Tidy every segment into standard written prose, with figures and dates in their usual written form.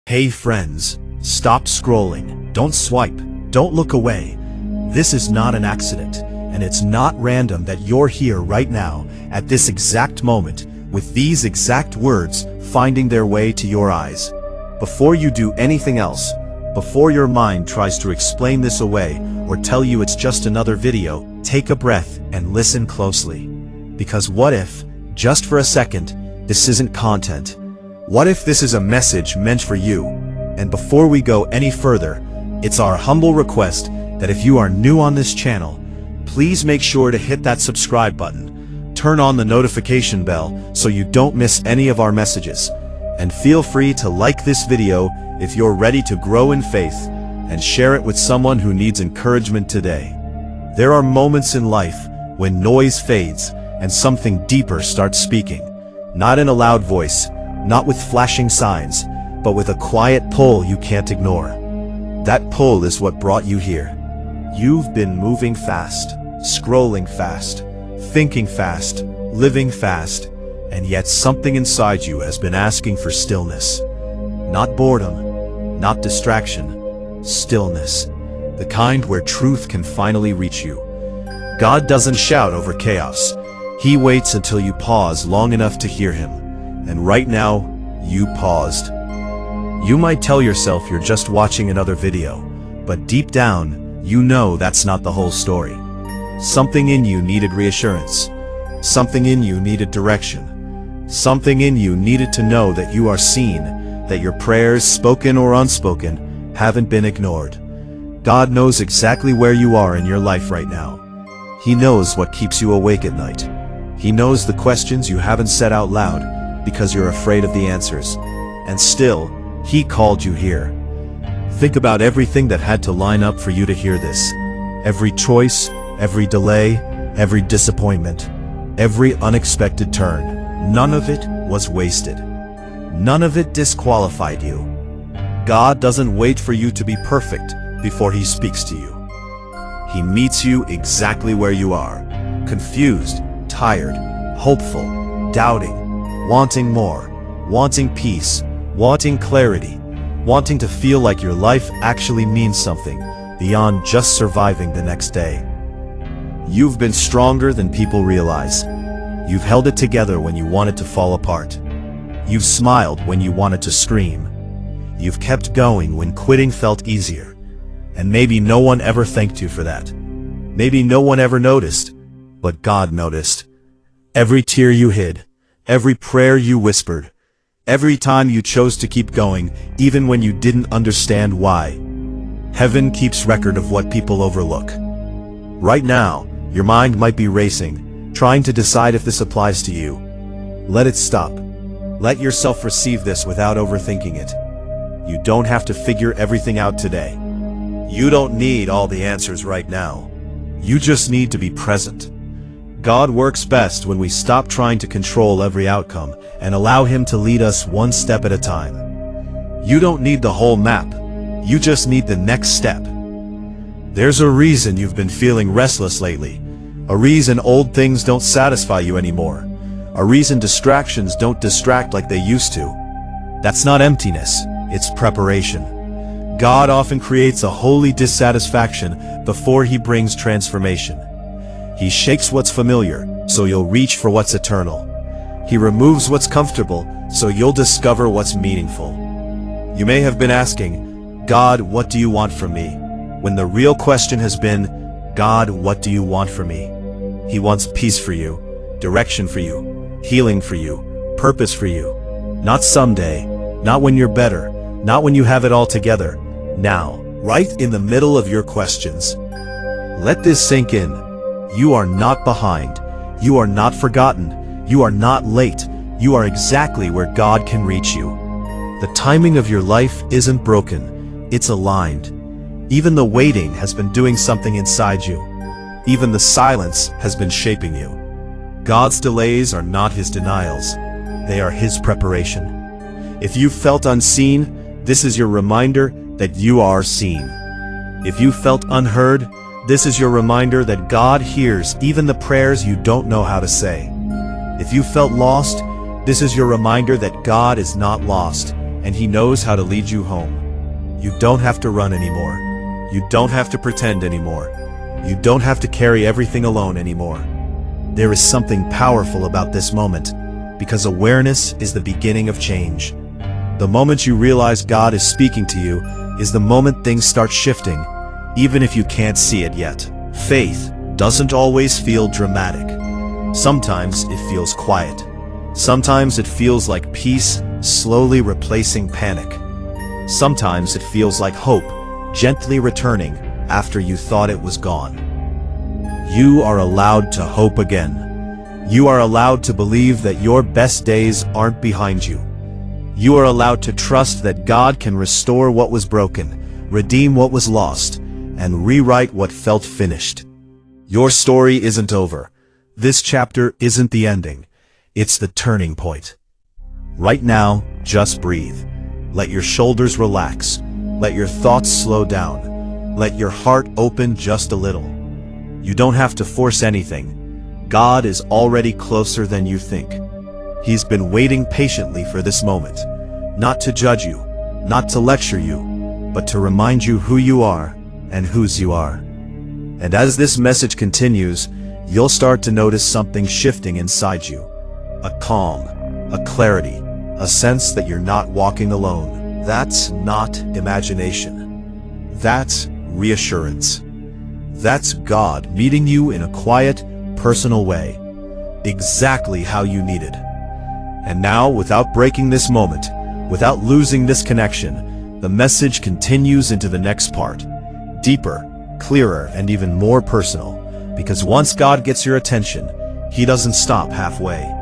Hey friends, stop scrolling, don't swipe, don't look away. This is not an accident, and it's not random that you're here right now, at this exact moment, with these exact words finding their way to your eyes. Before you do anything else, before your mind tries to explain this away or tell you it's just another video, take a breath and listen closely. Because what if, just for a second, this isn't content? What if this is a message meant for you? And before we go any further, it's our humble request that if you are new on this channel, please make sure to hit that subscribe button, turn on the notification bell so you don't miss any of our messages, and feel free to like this video if you're ready to grow in faith, and share it with someone who needs encouragement today. There are moments in life when noise fades and something deeper starts speaking, not in a loud voice, not with flashing signs, but with a quiet pull you can't ignore. That pull is what brought you here. You've been moving fast, scrolling fast, thinking fast, living fast, and yet something inside you has been asking for stillness. Not boredom, not distraction, stillness. The kind where truth can finally reach you. God doesn't shout over chaos. He waits until you pause long enough to hear him. And right now, you paused. You might tell yourself you're just watching another video, but deep down, you know that's not the whole story. Something in you needed reassurance. Something in you needed direction. Something in you needed to know that you are seen, that your prayers, spoken or unspoken, haven't been ignored. God knows exactly where you are in your life right now. He knows what keeps you awake at night. He knows the questions you haven't said out loud, because you're afraid of the answers. And still, he called you here. Think about everything that had to line up for you to hear this. Every choice, every delay, every disappointment, every unexpected turn. None of it was wasted. None of it disqualified you. God doesn't wait for you to be perfect before he speaks to you. He meets you exactly where you are. Confused, tired, hopeful, doubting, wanting more, wanting peace, wanting clarity, wanting to feel like your life actually means something beyond just surviving the next day. You've been stronger than people realize. You've held it together when you wanted to fall apart. You've smiled when you wanted to scream. You've kept going when quitting felt easier. And maybe no one ever thanked you for that. Maybe no one ever noticed, but God noticed. Every tear you hid, every prayer you whispered, every time you chose to keep going, even when you didn't understand why. Heaven keeps record of what people overlook. Right now, your mind might be racing, trying to decide if this applies to you. Let it stop. Let yourself receive this without overthinking it. You don't have to figure everything out today. You don't need all the answers right now. You just need to be present. God works best when we stop trying to control every outcome and allow him to lead us one step at a time. You don't need the whole map. You just need the next step. There's a reason you've been feeling restless lately. A reason old things don't satisfy you anymore. A reason distractions don't distract like they used to. That's not emptiness, it's preparation. God often creates a holy dissatisfaction before he brings transformation. He shakes what's familiar, so you'll reach for what's eternal. He removes what's comfortable, so you'll discover what's meaningful. You may have been asking, God, what do you want from me? When the real question has been, God, what do you want from me? He wants peace for you, direction for you, healing for you, purpose for you. Not someday, not when you're better, not when you have it all together. Now, right in the middle of your questions. Let this sink in. You are not behind. You are not forgotten. You are not late. You are exactly where God can reach you. The timing of your life isn't broken. It's aligned. Even the waiting has been doing something inside you. Even the silence has been shaping you. God's delays are not his denials. They are his preparation. If you felt unseen, this is your reminder that you are seen. If you felt unheard, this is your reminder that God hears even the prayers you don't know how to say. If you felt lost, this is your reminder that God is not lost, and He knows how to lead you home. You don't have to run anymore. You don't have to pretend anymore. You don't have to carry everything alone anymore. There is something powerful about this moment, because awareness is the beginning of change. The moment you realize God is speaking to you is the moment things start shifting, even if you can't see it yet. Faith doesn't always feel dramatic. Sometimes it feels quiet. Sometimes it feels like peace slowly replacing panic. Sometimes it feels like hope gently returning after you thought it was gone. You are allowed to hope again. You are allowed to believe that your best days aren't behind you. You are allowed to trust that God can restore what was broken, redeem what was lost, and rewrite what felt finished. Your story isn't over. This chapter isn't the ending. It's the turning point. Right now, just breathe. Let your shoulders relax. Let your thoughts slow down. Let your heart open just a little. You don't have to force anything. God is already closer than you think. He's been waiting patiently for this moment, not to judge you, not to lecture you, but to remind you who you are and whose you are. And as this message continues, you'll start to notice something shifting inside you. A calm, a clarity, a sense that you're not walking alone. That's not imagination. That's reassurance. That's God meeting you in a quiet, personal way, exactly how you needed. And now, without breaking this moment, without losing this connection, the message continues into the next part. Deeper, clearer, and even more personal. Because once God gets your attention, He doesn't stop halfway.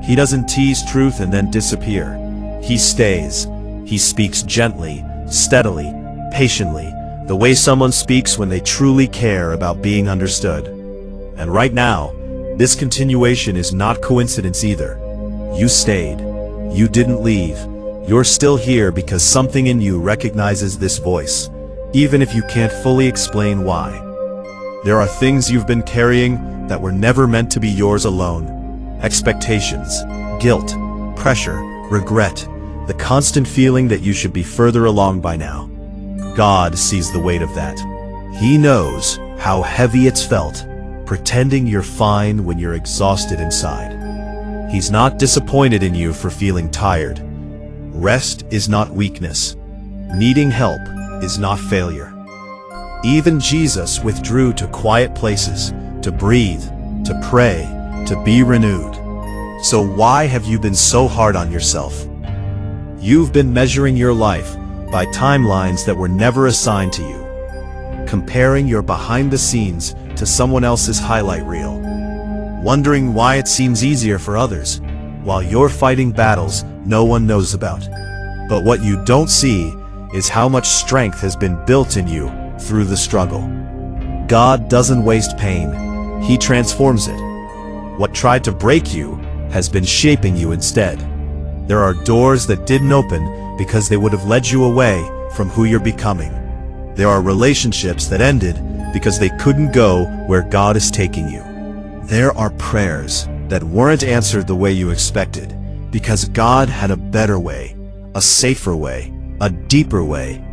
He doesn't tease truth and then disappear. He stays. He speaks gently, steadily, patiently, the way someone speaks when they truly care about being understood. And right now, this continuation is not coincidence either. You stayed. You didn't leave. You're still here because something in you recognizes this voice, even if you can't fully explain why. There are things you've been carrying that were never meant to be yours alone. Expectations, guilt, pressure, regret, the constant feeling that you should be further along by now. God sees the weight of that. He knows how heavy it's felt, pretending you're fine when you're exhausted inside. He's not disappointed in you for feeling tired. Rest is not weakness. Needing help is not failure. Even Jesus withdrew to quiet places, to breathe, to pray, to be renewed. So why have you been so hard on yourself? You've been measuring your life by timelines that were never assigned to you, comparing your behind the scenes to someone else's highlight reel, wondering why it seems easier for others, while you're fighting battles no one knows about. But what you don't see is how much strength has been built in you through the struggle. God doesn't waste pain. He transforms it. What tried to break you has been shaping you instead. There are doors that didn't open because they would have led you away from who you're becoming. There are relationships that ended because they couldn't go where God is taking you. There are prayers that weren't answered the way you expected because God had a better way, a safer way, a deeper way.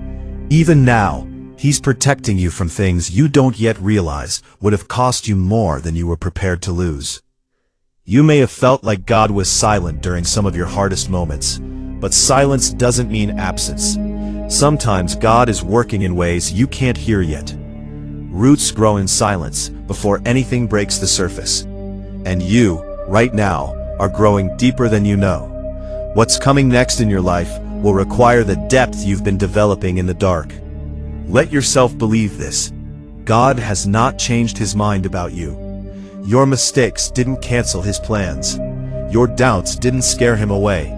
Even now, He's protecting you from things you don't yet realize would have cost you more than you were prepared to lose. You may have felt like God was silent during some of your hardest moments, but silence doesn't mean absence. Sometimes God is working in ways you can't hear yet. Roots grow in silence before anything breaks the surface. And you, right now, are growing deeper than you know. What's coming next in your life will require the depth you've been developing in the dark. Let yourself believe this. God has not changed His mind about you. Your mistakes didn't cancel His plans. Your doubts didn't scare Him away.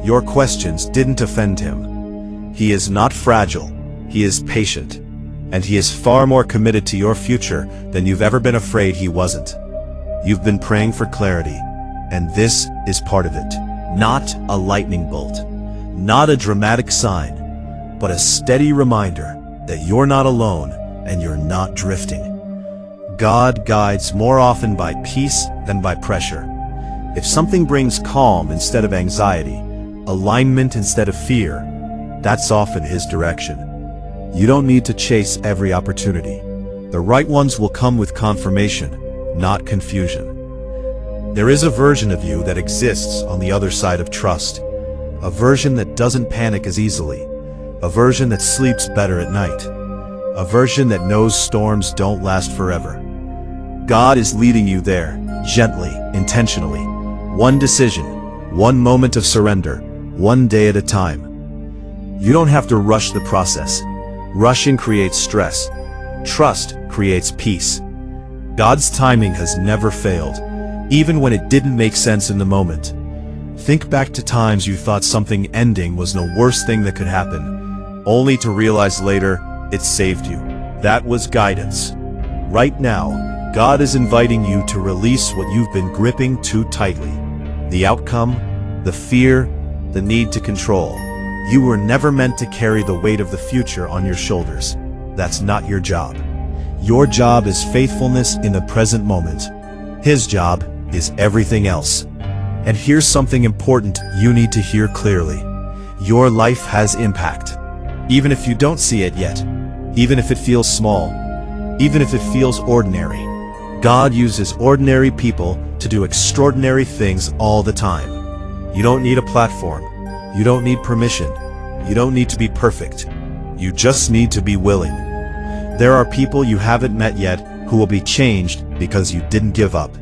Your questions didn't offend Him. He is not fragile. He is patient. And He is far more committed to your future than you've ever been afraid He wasn't. You've been praying for clarity, and this is part of it. Not a lightning bolt, not a dramatic sign, but a steady reminder that you're not alone and you're not drifting. God guides more often by peace than by pressure. If something brings calm instead of anxiety, alignment instead of fear, that's often His direction. You don't need to chase every opportunity. The right ones will come with confirmation, not confusion. There is a version of you that exists on the other side of trust, a version that doesn't panic as easily, a version that sleeps better at night, a version that knows storms don't last forever. God is leading you there, gently, intentionally. One decision, one moment of surrender, one day at a time. You don't have to rush the process. Rushing creates stress. Trust creates peace. God's timing has never failed, even when it didn't make sense in the moment. Think back to times you thought something ending was the worst thing that could happen, only to realize later it saved you. That was guidance. Right now, God is inviting you to release what you've been gripping too tightly. The outcome, the fear, the need to control. You were never meant to carry the weight of the future on your shoulders. That's not your job. Your job is faithfulness in the present moment. His job is everything else. And here's something important you need to hear clearly. Your life has impact. Even if you don't see it yet, even if it feels small, even if it feels ordinary. God uses ordinary people to do extraordinary things all the time. You don't need a platform. You don't need permission. You don't need to be perfect. You just need to be willing. There are people you haven't met yet who will be changed because you didn't give up.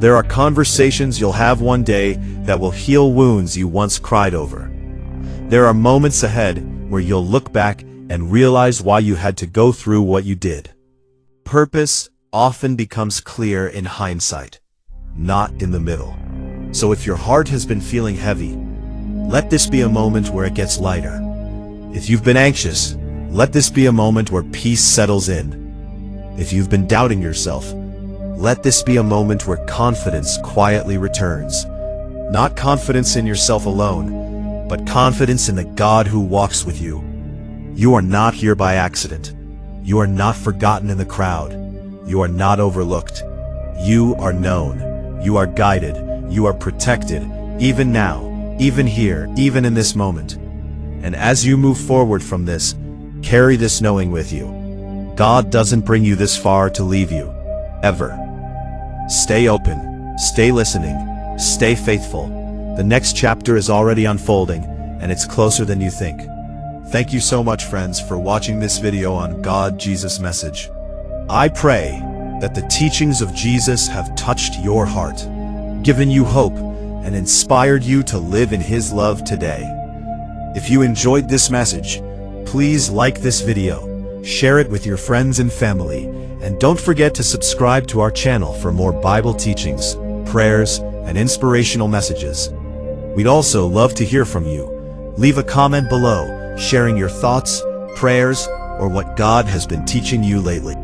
There are conversations you'll have one day that will heal wounds you once cried over. There are moments ahead where you'll look back and realize why you had to go through what you did. Purpose often becomes clear in hindsight, not in the middle. So if your heart has been feeling heavy, let this be a moment where it gets lighter. If you've been anxious, let this be a moment where peace settles in. If you've been doubting yourself, let this be a moment where confidence quietly returns. Not confidence in yourself alone, but confidence in the God who walks with you. You are not here by accident. You are not forgotten in the crowd. You are not overlooked. You are known. You are guided. You are protected, even now, even here, even in this moment. And as you move forward from this, carry this knowing with you. God doesn't bring you this far to leave you, ever. Stay open, stay listening, stay faithful. The next chapter is already unfolding, and it's closer than you think. Thank you so much, friends, for watching this video on God Jesus Message. I pray that the teachings of Jesus have touched your heart, given you hope, and inspired you to live in His love today. If you enjoyed this message, please like this video, share it with your friends and family, and don't forget to subscribe to our channel for more Bible teachings, prayers, and inspirational messages. We'd also love to hear from you. Leave a comment below, sharing your thoughts, prayers, or what God has been teaching you lately.